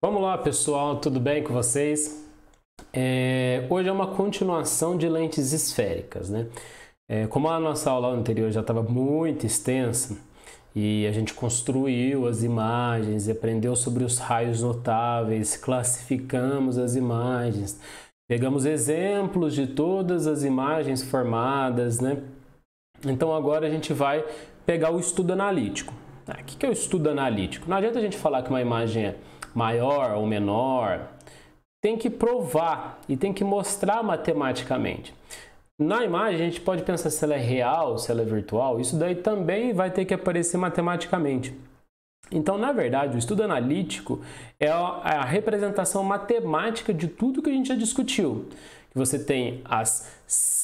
Vamos lá, pessoal, tudo bem com vocês? Hoje é uma continuação de lentes esféricas, né? Como a nossa aula anterior já estava muito extensa e a gente construiu as imagens e aprendeu sobre os raios notáveis, classificamos as imagens, pegamos exemplos de todas as imagens formadas, né? Então agora a gente vai pegar o estudo analítico. O que é o estudo analítico? Não adianta a gente falar que uma imagem é maior ou menor, tem que provar e tem que mostrar matematicamente. Na imagem a gente pode pensar se ela é real, se ela é virtual, isso daí também vai ter que aparecer matematicamente. Então, na verdade, o estudo analítico é a representação matemática de tudo que a gente já discutiu. Você tem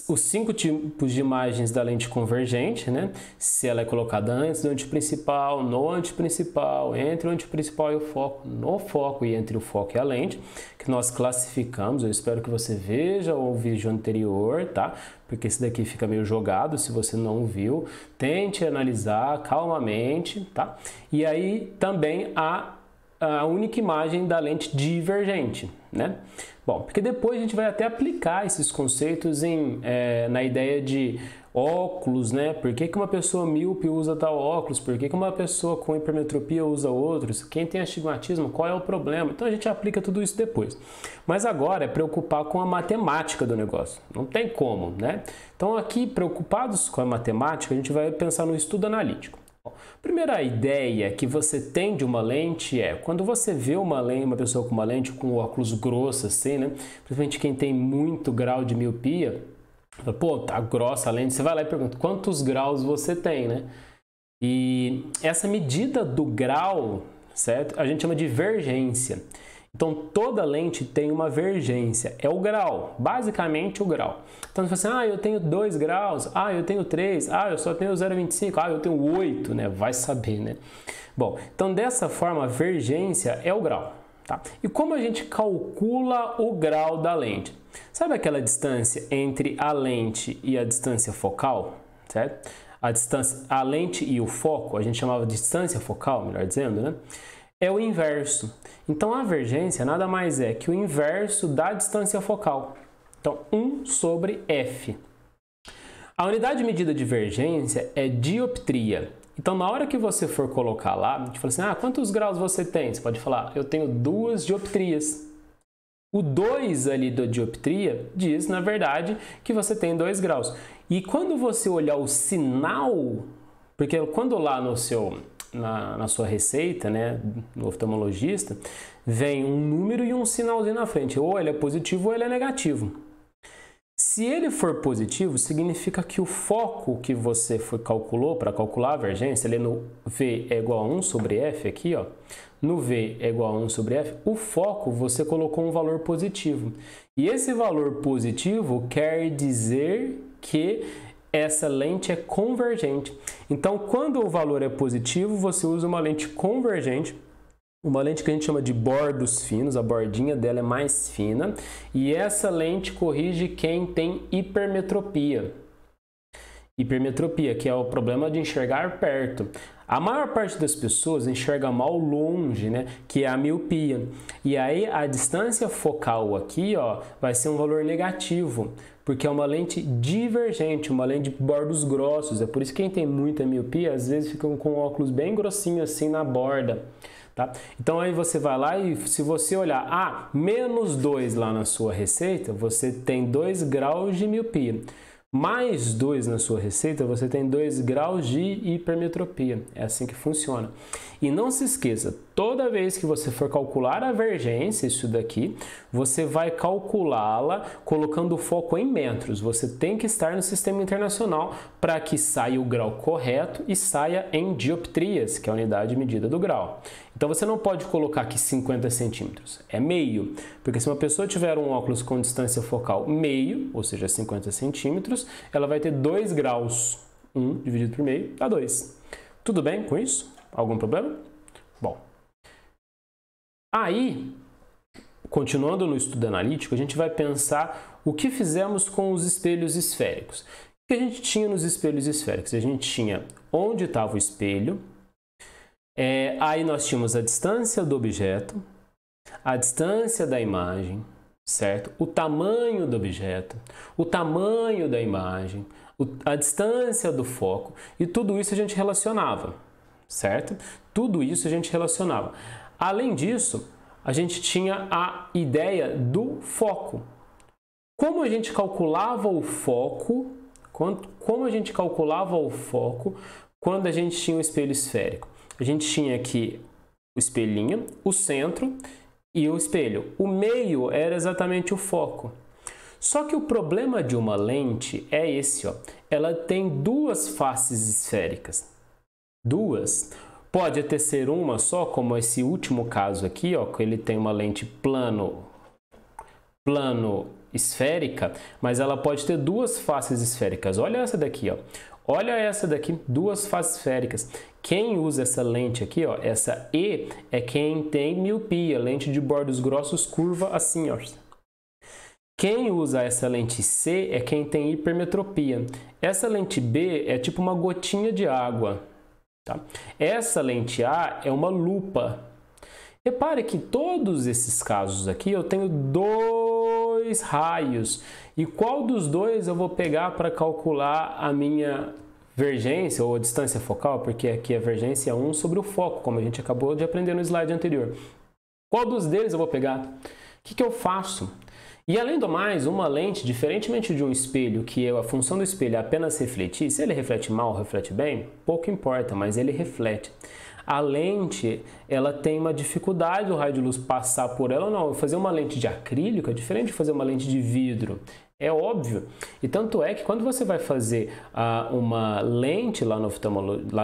os 5 tipos de imagens da lente convergente, né? Se ela é colocada antes do anteprincipal, no anteprincipal, entre o anteprincipal e o foco, no foco e entre o foco e a lente, que nós classificamos. Eu espero que você veja o vídeo anterior, tá? Porque esse daqui fica meio jogado se você não viu. Tente analisar calmamente, tá? E aí também a única imagem da lente divergente, né? Bom, porque depois a gente vai até aplicar esses conceitos na ideia de óculos, né? Por que uma pessoa míope usa tal óculos? Por que uma pessoa com hipermetropia usa outros? Quem tem astigmatismo, qual é o problema? Então a gente aplica tudo isso depois. Mas agora é preocupar com a matemática do negócio. Não tem como, né? Então aqui, preocupados com a matemática, a gente vai pensar no estudo analítico. Primeira ideia que você tem de uma lente é, quando você vê uma pessoa com uma lente com óculos grossos assim, né? Principalmente quem tem muito grau de miopia, fala, pô, tá grossa a lente, você vai lá e pergunta quantos graus você tem, né? E essa medida do grau, certo? A gente chama de vergência. Então, toda lente tem uma vergência, é o grau, basicamente o grau. Então, você fala assim, eu tenho 2 graus, eu tenho 3, eu só tenho 0,25, eu tenho 8, né? Vai saber, né? Bom, então dessa forma, a vergência é o grau, tá? E como a gente calcula o grau da lente? Sabe aquela distância entre a lente e a distância focal, certo? A lente e o foco, a gente chamava de distância focal, melhor dizendo, né? É o inverso. Então, a vergência nada mais é que o inverso da distância focal. Então, 1 sobre f. A unidade de medida de vergência é dioptria. Então, na hora que você for colocar lá, a gente fala assim, quantos graus você tem? Você pode falar, eu tenho 2 dioptrias. O 2 ali da dioptria diz, na verdade, que você tem 2 graus. E quando você olhar o sinal, porque quando lá na sua receita, né, no oftalmologista, vem um número e um sinalzinho na frente. Ou ele é positivo ou ele é negativo. Se ele for positivo, significa que o foco que você calculou para calcular a vergência, ali no V é igual a 1 sobre F aqui, ó, no V é igual a 1 sobre F, o foco você colocou um valor positivo. E esse valor positivo quer dizer que essa lente é convergente. Então, quando o valor é positivo, você usa uma lente convergente, uma lente que a gente chama de bordos finos, a bordinha dela é mais fina, e essa lente corrige quem tem hipermetropia. Hipermetropia, que é o problema de enxergar perto. A maior parte das pessoas enxerga mal longe, né? Que é a miopia. E aí a distância focal aqui, ó, vai ser um valor negativo, porque é uma lente divergente, uma lente de bordos grossos. É por isso que quem tem muita miopia, às vezes fica com óculos bem grossinhos assim na borda. Tá? Então aí você vai lá e se você olhar, menos 2 lá na sua receita, você tem 2 graus de miopia. Mais 2 na sua receita, você tem 2 graus de hipermetropia. É assim que funciona. E não se esqueça, toda vez que você for calcular a vergência, isso daqui, você vai calculá-la colocando o foco em metros. Você tem que estar no sistema internacional para que saia o grau correto e saia em dioptrias, que é a unidade de medida do grau. Então você não pode colocar aqui 50 centímetros, é meio, porque se uma pessoa tiver um óculos com distância focal meio, ou seja, 50 centímetros, ela vai ter 2 graus. 1 dividido por meio dá 2. Tudo bem com isso? Algum problema? Bom, aí, continuando no estudo analítico, a gente vai pensar o que fizemos com os espelhos esféricos. O que a gente tinha nos espelhos esféricos? A gente tinha onde estava o espelho, aí nós tínhamos a distância do objeto, a distância da imagem, certo? O tamanho do objeto, o tamanho da imagem, a distância do foco, e tudo isso a gente relacionava, certo? Tudo isso a gente relacionava. Além disso, a gente tinha a ideia do foco. Como a gente calculava o foco, quando a gente tinha o espelho esférico? A gente tinha aqui o espelhinho, o centro e o espelho. O meio era exatamente o foco. Só que o problema de uma lente é esse, ó. Ela tem duas faces esféricas. Duas. Pode até ser uma só, como esse último caso aqui, ó, que ele tem uma lente plano esférica, mas ela pode ter duas faces esféricas. Olha essa daqui, ó. Olha essa daqui, duas faces esféricas. Quem usa essa lente aqui, ó, essa E, é quem tem miopia, lente de bordos grossos, curva assim, ó. Quem usa essa lente C é quem tem hipermetropia. Essa lente B é tipo uma gotinha de água, tá? Essa lente A é uma lupa. Repare que todos esses casos aqui eu tenho dois raios. E qual dos dois eu vou pegar para calcular a minha vergência ou a distância focal? Porque aqui a vergência é 1 sobre o foco, como a gente acabou de aprender no slide anterior. Qual dos deles eu vou pegar? O que eu faço? E além do mais, uma lente, diferentemente de um espelho, que a função do espelho é apenas refletir, se ele reflete mal ou reflete bem, pouco importa, mas ele reflete. A lente, ela tem uma dificuldade do raio de luz passar por ela ou não. Fazer uma lente de acrílico é diferente de fazer uma lente de vidro. É óbvio. E tanto é que quando você vai fazer uma lente lá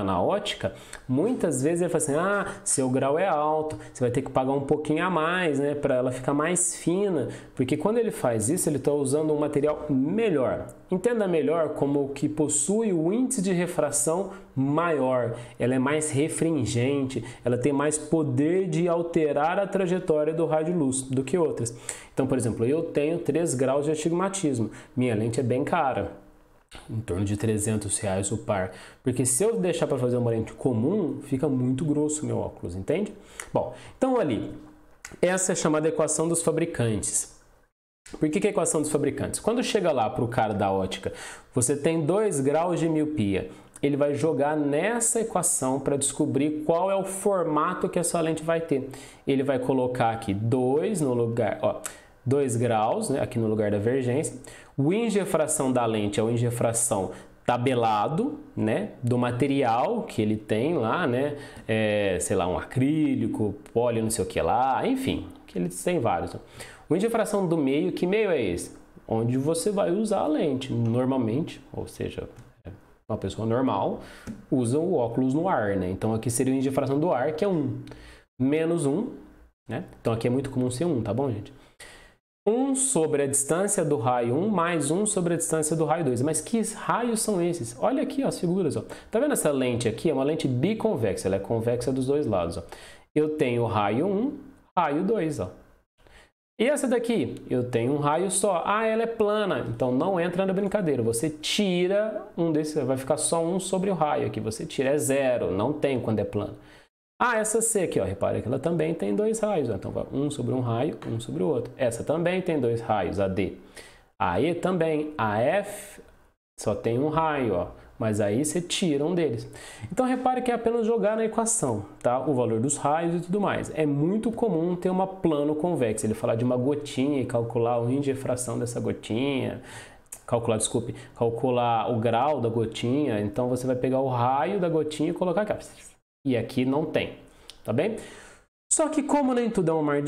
na ótica, muitas vezes ele fala assim, seu grau é alto, você vai ter que pagar um pouquinho a mais, né, para ela ficar mais fina, porque quando ele faz isso, ele está usando um material melhor. Entenda melhor como que possui o índice de refração maior, ela é mais refringente, ela tem mais poder de alterar a trajetória do raio de luz do que outras. Então, por exemplo, eu tenho 3 graus de astigmatismo, minha lente é bem cara, em torno de R$300 o par, porque se eu deixar para fazer uma lente comum, fica muito grosso o meu óculos, entende? Bom, então ali, essa é a chamada equação dos fabricantes. Por que a equação dos fabricantes? Quando chega lá para o cara da ótica, você tem 2 graus de miopia, ele vai jogar nessa equação para descobrir qual é o formato que a sua lente vai ter. Ele vai colocar aqui 2 no lugar, ó, 2 graus, né, aqui no lugar da vergência. O índice de refração da lente é o índice de refração tabelado, né, do material que ele tem lá, né, sei lá, um acrílico, poli, não sei o que lá, enfim, que eles têm vários. O índice de refração do meio, que meio é esse? Onde você vai usar a lente, normalmente, ou seja, uma pessoa normal usa o óculos no ar, né? Então aqui seria o índice de refração do ar, que é 1, menos 1, né? Então aqui é muito comum ser 1, tá bom, gente? 1 sobre a distância do raio 1 mais 1 sobre a distância do raio 2. Mas que raios são esses? Olha aqui, ó, as figuras, ó. Tá vendo essa lente aqui? É uma lente biconvexa, ela é convexa dos dois lados, ó. Eu tenho raio 1, raio 2, ó. E essa daqui? Eu tenho um raio só. Ela é plana, então não entra na brincadeira. Você tira um desses, vai ficar só 1 sobre o raio aqui. Você tira, é 0, não tem quando é plano. Essa C aqui, ó, repare que ela também tem 2 raios. Ó. Então, vai 1 sobre um raio, 1 sobre o outro. Essa também tem 2 raios, a D. A E também. A F só tem um raio, ó. Mas aí você tira um deles. Então, repare que é apenas jogar na equação, tá? O valor dos raios e tudo mais. É muito comum ter uma plano convexa. Ele falar de uma gotinha e calcular o índice de refração dessa gotinha. Calcular o grau da gotinha. Então, você vai pegar o raio da gotinha e colocar aqui. E aqui não tem, tá bem? Só que como nem tudo é um mar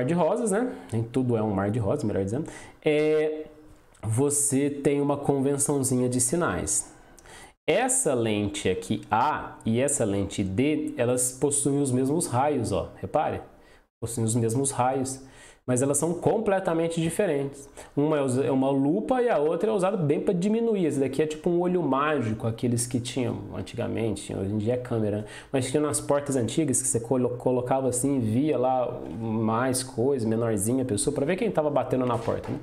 de rosas, né? Nem tudo é um mar de rosas, melhor dizendo. Você tem uma convençãozinha de sinais. Essa lente aqui A e essa lente D, elas possuem os mesmos raios, ó. Repare, possuem os mesmos raios, mas elas são completamente diferentes. Uma é uma lupa e a outra é usada bem para diminuir. Esse daqui é tipo um olho mágico, aqueles que tinham antigamente, hoje em dia é câmera, né? Mas tinha nas portas antigas que você colocava assim e via lá mais coisa, menorzinha a pessoa, para ver quem estava batendo na porta, né?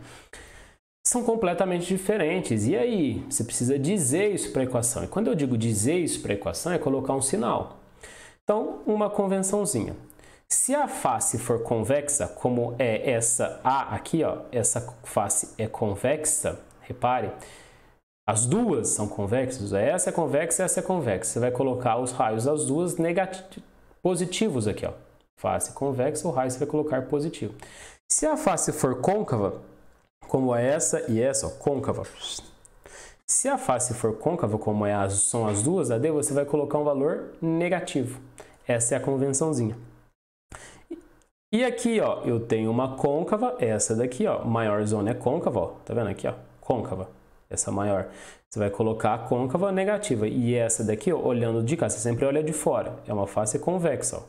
São completamente diferentes. E aí, você precisa dizer isso para a equação. E quando eu digo dizer isso para a equação, é colocar um sinal. Então, uma convençãozinha. Se a face for convexa, como é essa A aqui, ó, essa face é convexa, repare, as duas são convexas, essa é convexa e essa é convexa. Você vai colocar os raios das duas positivos aqui, ó. Face convexa, o raio você vai colocar positivo. Se a face for côncava, como é essa e essa, ó, côncava. Se a face for côncava, como são as duas AD, você vai colocar um valor negativo. Essa é a convençãozinha. E aqui, ó, eu tenho uma côncava, essa daqui, ó, maior zona é côncava, ó, tá vendo aqui, ó, côncava, essa maior. Você vai colocar a côncava negativa. E essa daqui, ó, olhando de cá, você sempre olha de fora, é uma face convexa, ó,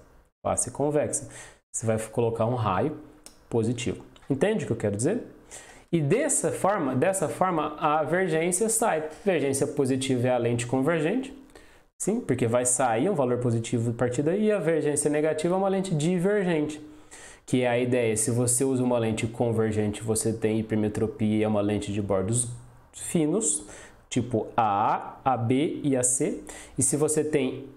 face convexa. Você vai colocar um raio positivo. Entende o que eu quero dizer? E dessa forma, a vergência sai. Vergência positiva é a lente convergente, sim, porque vai sair um valor positivo a partir daí, e a vergência negativa é uma lente divergente, que é a ideia, se você usa uma lente convergente, você tem hipermetropia, é uma lente de bordos finos, tipo a A, a B e a C, e se você tem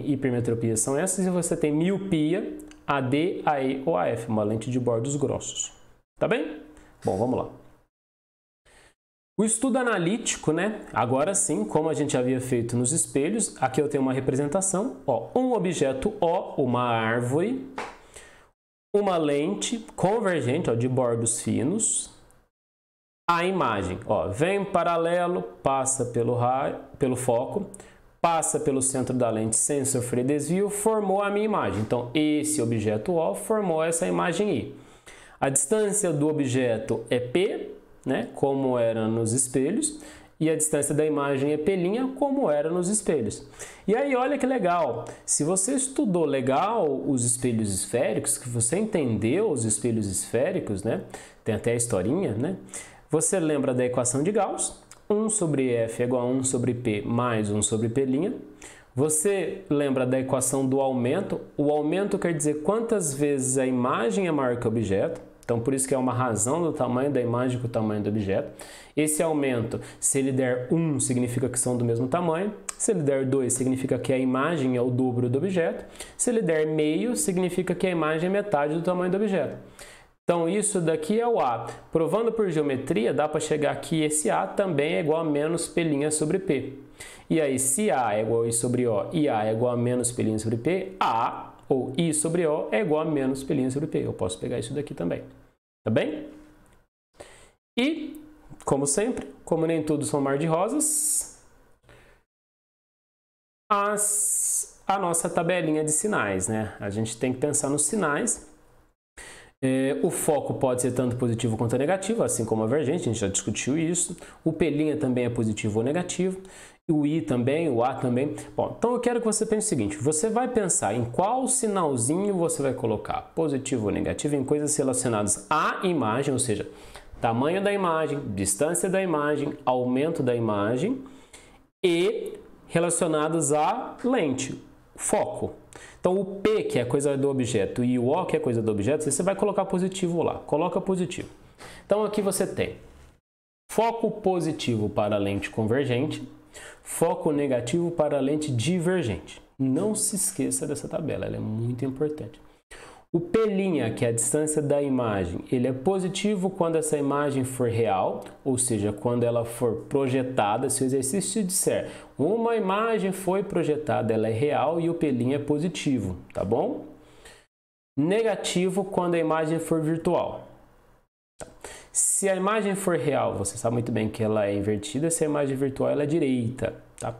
hipermetropia são essas, e se você tem miopia, a D, a E ou a F, uma lente de bordos grossos. Tá bem? Bom, vamos lá. O estudo analítico, né? Agora sim, como a gente havia feito nos espelhos, aqui eu tenho uma representação, ó, um objeto O, uma árvore, uma lente convergente, ó, de bordos finos, a imagem, ó, vem paralelo, passa pelo foco, passa pelo centro da lente sem sofrer desvio, formou a minha imagem. Então, esse objeto O formou essa imagem I. A distância do objeto é P, né, como era nos espelhos, e a distância da imagem é P', como era nos espelhos. E aí, olha que legal, se você estudou legal os espelhos esféricos, que você entendeu os espelhos esféricos, né, tem até a historinha, né, você lembra da equação de Gauss, 1 sobre F é igual a 1 sobre P mais 1 sobre P'. Você lembra da equação do aumento, o aumento quer dizer quantas vezes a imagem é maior que o objeto. Então, por isso que é uma razão do tamanho da imagem com o tamanho do objeto. Esse aumento, se ele der 1, significa que são do mesmo tamanho. Se ele der 2, significa que a imagem é o dobro do objeto. Se ele der meio, significa que a imagem é metade do tamanho do objeto. Então, isso daqui é o A. Provando por geometria, dá para chegar aqui, esse A também é igual a menos P' sobre P. E aí, se A é igual a I sobre O e A é igual a menos P' sobre P, A ou I sobre O é igual a menos P' sobre P. Eu posso pegar isso daqui também. Tá bem? E, como sempre, como nem tudo são mar de rosas, a nossa tabelinha de sinais, né? A gente tem que pensar nos sinais. O foco pode ser tanto positivo quanto negativo, assim como a vergente, a gente já discutiu isso. O P' também é positivo ou negativo. O I também, o A também. Bom, então eu quero que você pense o seguinte, você vai pensar em qual sinalzinho você vai colocar, positivo ou negativo, em coisas relacionadas à imagem, ou seja, tamanho da imagem, distância da imagem, aumento da imagem, e relacionadas à lente, foco. Então o P, que é coisa do objeto, e o O, que é coisa do objeto, você vai colocar positivo lá, coloca positivo. Então aqui você tem foco positivo para a lente convergente, foco negativo para a lente divergente. Não se esqueça dessa tabela, ela é muito importante. O P', que é a distância da imagem, ele é positivo quando essa imagem for real, ou seja, quando ela for projetada. Se o exercício disser uma imagem foi projetada, ela é real e o P' é positivo, tá bom? Negativo quando a imagem for virtual. Se a imagem for real, você sabe muito bem que ela é invertida, se a imagem virtual ela é direita, tá?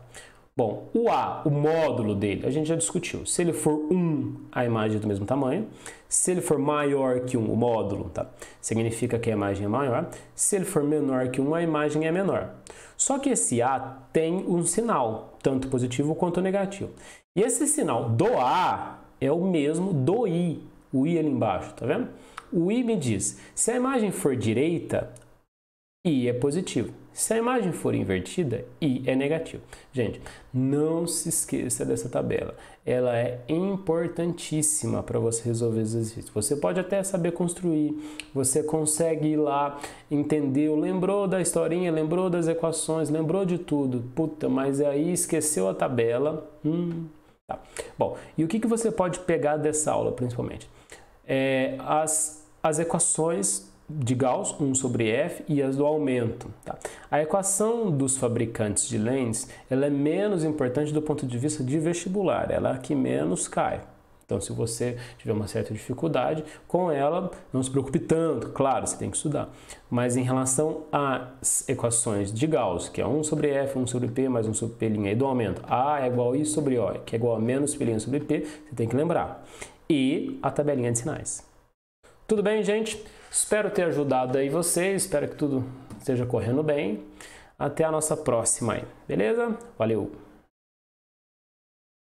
Bom, o A, o módulo dele, a gente já discutiu. Se ele for 1, a imagem é do mesmo tamanho. Se ele for maior que 1, o módulo, tá? Significa que a imagem é maior. Se ele for menor que 1, a imagem é menor. Só que esse A tem um sinal, tanto positivo quanto negativo. E esse sinal do A é o mesmo do I, o I ali embaixo, tá vendo? O I me diz, se a imagem for direita, I é positivo. Se a imagem for invertida, I é negativo. Gente, não se esqueça dessa tabela. Ela é importantíssima para você resolver os exercícios. Você pode até saber construir, você consegue ir lá, entendeu, lembrou da historinha, lembrou das equações, lembrou de tudo. Puta, mas aí esqueceu a tabela, Tá? Bom, e o que você pode pegar dessa aula, principalmente? As equações de Gauss, 1 sobre f, e as do aumento. Tá? A equação dos fabricantes de lentes ela é menos importante do ponto de vista de vestibular, ela é a que menos cai. Então, se você tiver uma certa dificuldade com ela, não se preocupe tanto, claro, você tem que estudar. Mas em relação às equações de Gauss, que é 1 sobre f, 1 sobre p, mais 1 sobre p' e do aumento, A é igual a I sobre O, que é igual a menos π' sobre p, você tem que lembrar. E a tabelinha de sinais. Tudo bem, gente? Espero ter ajudado aí vocês, espero que tudo esteja correndo bem. Até a nossa próxima aí, beleza? Valeu!